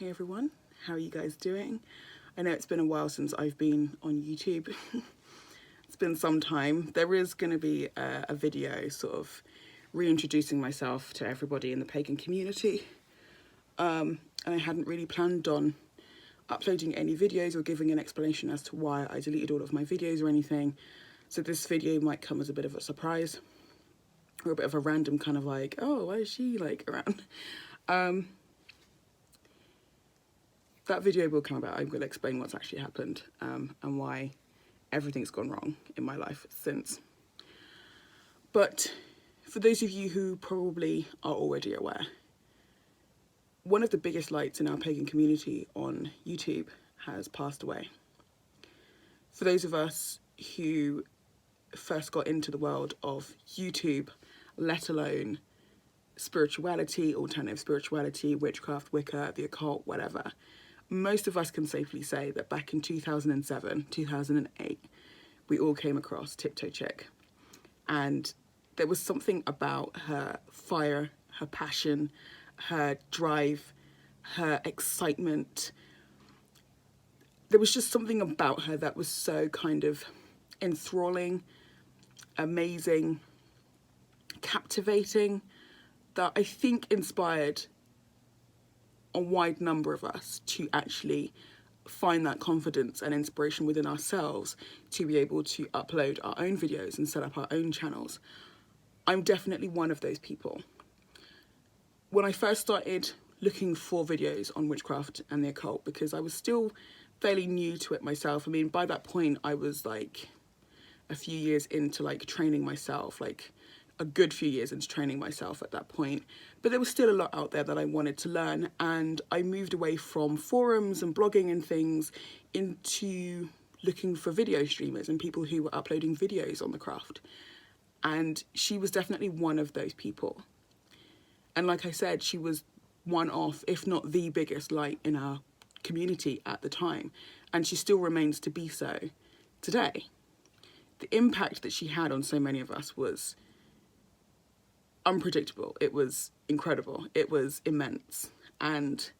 Hey everyone, how are you guys doing? I know it's been a while since I've been on YouTube. It's been some time. There is going to be a video sort of reintroducing myself to everybody in the pagan community. And I hadn't really planned on uploading any videos or giving an explanation as to why I deleted all of my videos or anything. So this video might come as a bit of a surprise or a bit of a random kind of like, oh, why is she like around? That video will come about. I'm going to explain what's actually happened and why everything's gone wrong in my life since. But for those of you who probably are already aware, one of the biggest lights in our pagan community on YouTube has passed away. For those of us who first got into the world of YouTube, let alone spirituality, alternative spirituality, witchcraft, Wicca, the occult, whatever, most of us can safely say that back in 2007, 2008, we all came across TipToeChick. And there was something about her fire, her passion, her drive, her excitement. There was just something about her that was so kind of enthralling, amazing, captivating, that I think inspired a wide number of us to actually find that confidence and inspiration within ourselves to be able to upload our own videos and set up our own channels. I'm definitely one of those people. When I first started looking for videos on witchcraft and the occult, because I was still fairly new to it myself. I mean, by that point, I was like a few years into like training myself, like a good few years into training myself at that point. But there was still a lot out there that I wanted to learn, and I moved away from forums and blogging and things into looking for video streamers and people who were uploading videos on the craft. And she was definitely one of those people. And like I said, she was one of, if not the biggest light in our community at the time, and she still remains to be so today. The impact that she had on so many of us was unpredictable. It was incredible. It was immense. And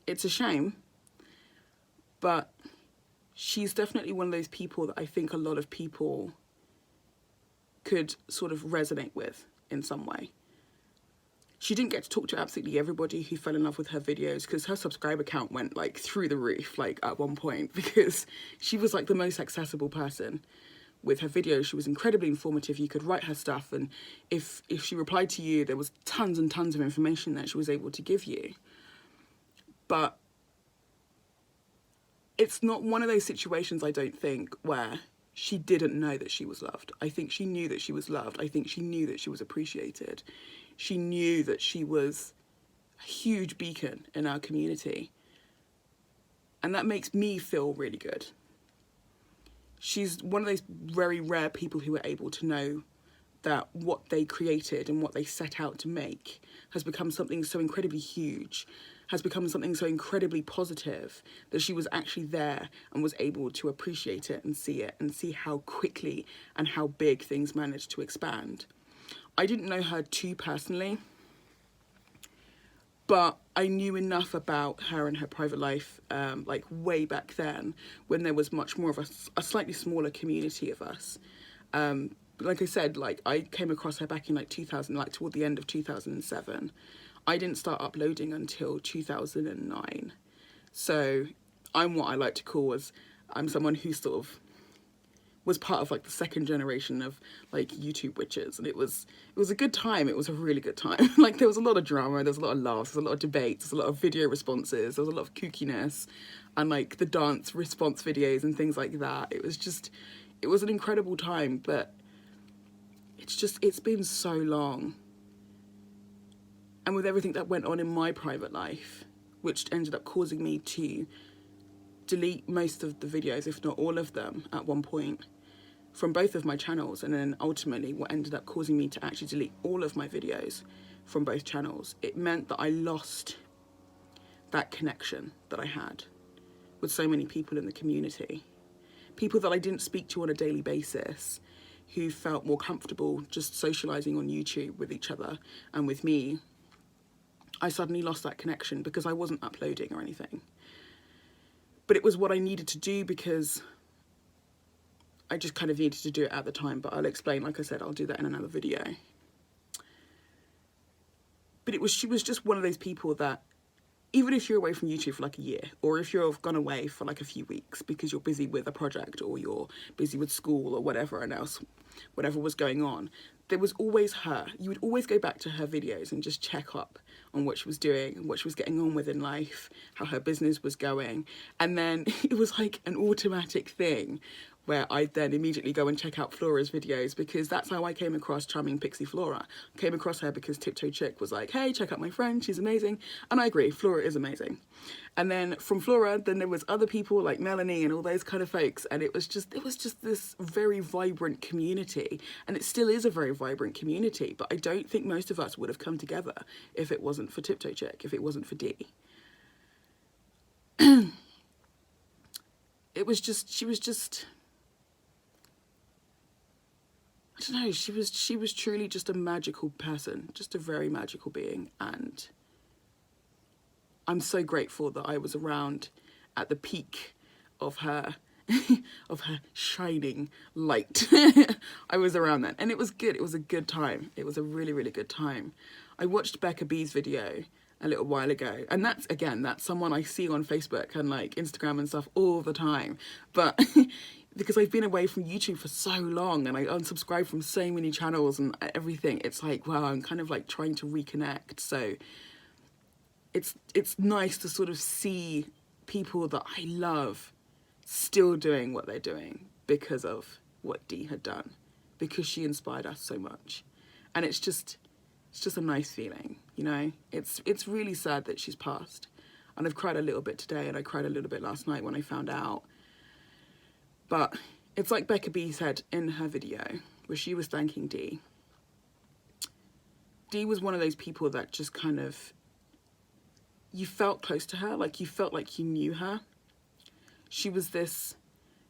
it's a shame, but she's definitely one of those people that I think a lot of people could sort of resonate with in some way. She didn't get to talk to absolutely everybody who fell in love with her videos, because her subscriber count went like through the roof, like at one point, because she was like the most accessible person with her videos. She was incredibly informative. You could write her stuff, and if she replied to you, there was tons and tons of information that she was able to give you. But it's not one of those situations, I don't think, where she didn't know that she was loved. I think she knew that she was loved. I think she knew that she was appreciated. She knew that she was a huge beacon in our community. And that makes me feel really good. She's one of those very rare people who are able to know that what they created and what they set out to make has become something so incredibly huge, has become something so incredibly positive, that she was actually there and was able to appreciate it and see how quickly and how big things managed to expand. I didn't know her too personally, but I knew enough about her and her private life, like way back then, when there was much more of a slightly smaller community of us. Like I said, like I came across her back in like 2000, like toward the end of 2007. I didn't start uploading until 2009. So I'm what I like to call I'm someone who sort of was part of like the second generation of like YouTube witches, and it was a good time. It was a really good time. Like there was a lot of drama, there was a lot of laughs, there was a lot of debates, there was a lot of video responses, there was a lot of kookiness, and like the dance response videos and things like that. It was an incredible time, but it's been so long. And with everything that went on in my private life, which ended up causing me to delete most of the videos, if not all of them, at one point, from both of my channels, and then ultimately what ended up causing me to actually delete all of my videos from both channels, it meant that I lost that connection that I had with so many people in the community. People that I didn't speak to on a daily basis, who felt more comfortable just socialising on YouTube with each other and with me. I suddenly lost that connection because I wasn't uploading or anything. But it was what I needed to do because I just kind of needed to do it at the time. But I'll explain, like I said, I'll do that in another video. But she was just one of those people that, even if you're away from YouTube for like a year, or if you've gone away for like a few weeks because you're busy with a project or you're busy with school or whatever was going on, there was always her. You would always go back to her videos and just check up on what she was doing and what she was getting on with in life, how her business was going. And then it was like an automatic thing where I'd then immediately go and check out Flora's videos, because that's how I came across Charming Pixie Flora. I came across her because TipToeChick was like, hey, check out my friend, she's amazing. And I agree, Flora is amazing. And then from Flora, then there was other people like Melanie and all those kind of folks, and it was just this very vibrant community, and it still is a very vibrant community. But I don't think most of us would have come together if it wasn't for TipToeChick, if it wasn't for Dee. She was just I don't know, she was truly just a magical person, just a very magical being, and I'm so grateful that I was around at the peak of her of her shining light. I was around then, and it was good. It was a good time. It was a really, really good time. I watched Becca B's video a little while ago, and that's someone I see on Facebook and like Instagram and stuff all the time, but because I've been away from YouTube for so long and I unsubscribed from so many channels and everything, it's like, wow, I'm kind of like trying to reconnect. So it's nice to sort of see people that I love still doing what they're doing because of what Dee had done, because she inspired us so much. And it's just a nice feeling, you know. It's really sad that she's passed, and I've cried a little bit today, and I cried a little bit last night when I found out. But it's like Becca B said in her video where she was thanking Dee. Dee was one of those people that just kind of, you felt close to her, like you felt like you knew her. She was this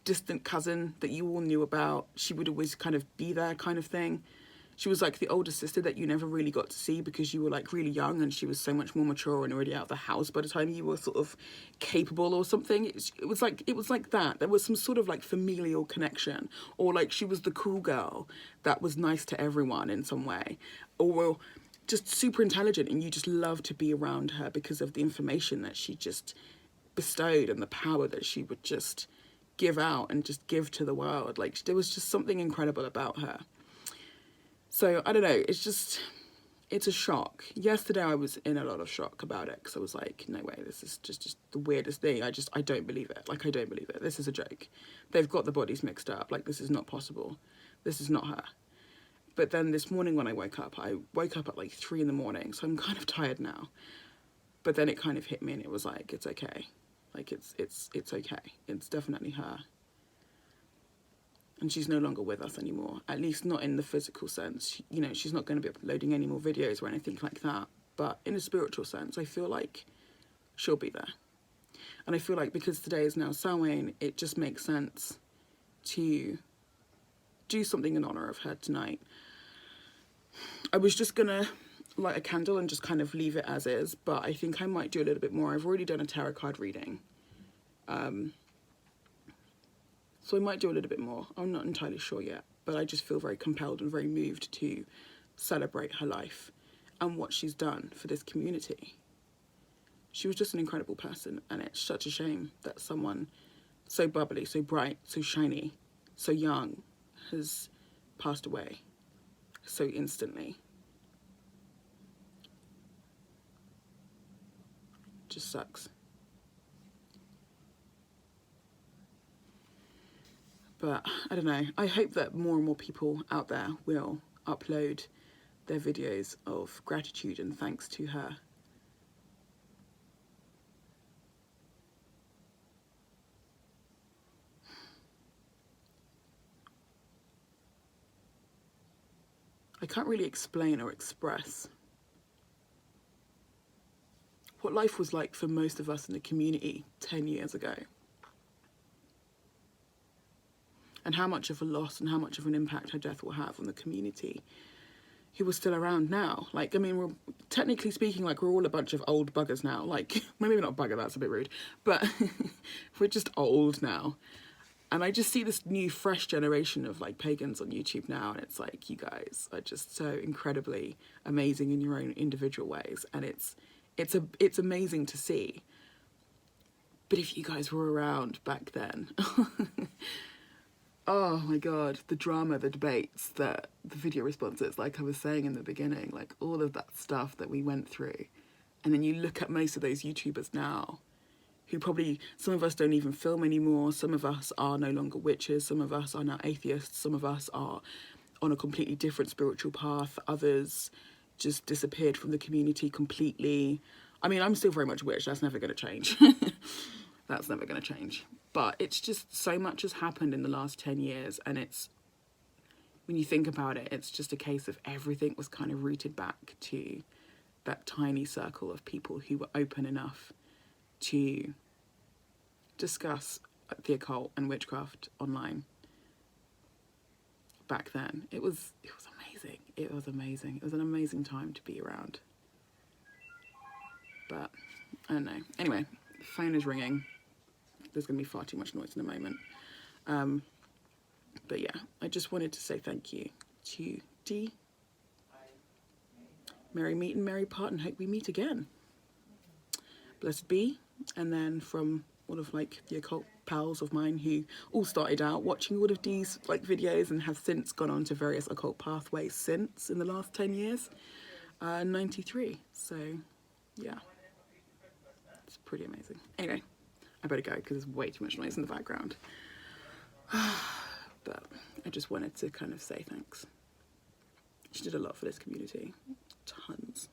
distant cousin that you all knew about. She would always kind of be there kind of thing. She was like the older sister that you never really got to see because you were like really young, and she was so much more mature and already out of the house by the time you were sort of capable or something. It was like that. There was some sort of like familial connection, or like she was the cool girl that was nice to everyone in some way, or just super intelligent, and you just loved to be around her because of the information that she just bestowed and the power that she would just give out and just give to the world. Like, there was just something incredible about her. So, I don't know, it's a shock. Yesterday I was in a lot of shock about it, because I was like, no way, this is just the weirdest thing. I don't believe it. Like, I don't believe it. This is a joke. They've got the bodies mixed up. Like, this is not possible. This is not her. But then this morning when I woke up at like 3 in the morning, so I'm kind of tired now. But then it kind of hit me, and it was like, it's okay. Like, it's okay. It's definitely her. And she's no longer with us anymore, at least not in the physical sense. You know, she's not going to be uploading any more videos or anything like that. But in a spiritual sense, I feel like she'll be there. And I feel like because today is now Samhain, it just makes sense to do something in honor of her tonight. I was just going to light a candle and just kind of leave it as is, but I think I might do a little bit more. I've already done a tarot card reading. So I might do a little bit more. I'm not entirely sure yet, but I just feel very compelled and very moved to celebrate her life and what she's done for this community. She was just an incredible person, and it's such a shame that someone so bubbly, so bright, so shiny, so young has passed away so instantly. Just sucks. But I don't know, I hope that more and more people out there will upload their videos of gratitude and thanks to her. I can't really explain or express what life was like for most of us in the community 10 years ago. And how much of a loss and how much of an impact her death will have on the community who are still around now. Like, I mean, we're technically speaking, like, we're all a bunch of old buggers now. Like, maybe not bugger, that's a bit rude, but we're just old now. And I just see this new, fresh generation of, like, pagans on YouTube now, and it's like, you guys are just so incredibly amazing in your own individual ways, and it's amazing to see. But if you guys were around back then, oh my God, the drama, the debates, the video responses, like I was saying in the beginning, like all of that stuff that we went through. And then you look at most of those YouTubers now, who probably, some of us don't even film anymore, some of us are no longer witches, some of us are now atheists, some of us are on a completely different spiritual path, others just disappeared from the community completely. I mean, I'm still very much witch, that's never going to change. That's never going to change. But it's just so much has happened in the last 10 years. And it's, when you think about it, it's just a case of everything was kind of rooted back to that tiny circle of people who were open enough to discuss the occult and witchcraft online. Back then, it was amazing. It was amazing. It was an amazing time to be around. But I don't know. Anyway, the phone is ringing. There's going to be far too much noise in a moment. But yeah, I just wanted to say thank you to Dee. Merry meet and merry part, and hope we meet again. Blessed be. And then from all of like the occult pals of mine who all started out watching all of Dee's like videos and have since gone on to various occult pathways since in the last 10 years. 93. So yeah, it's pretty amazing. Anyway, I better go because there's way too much noise in the background. But I just wanted to kind of say thanks. She did a lot for this community. Tons.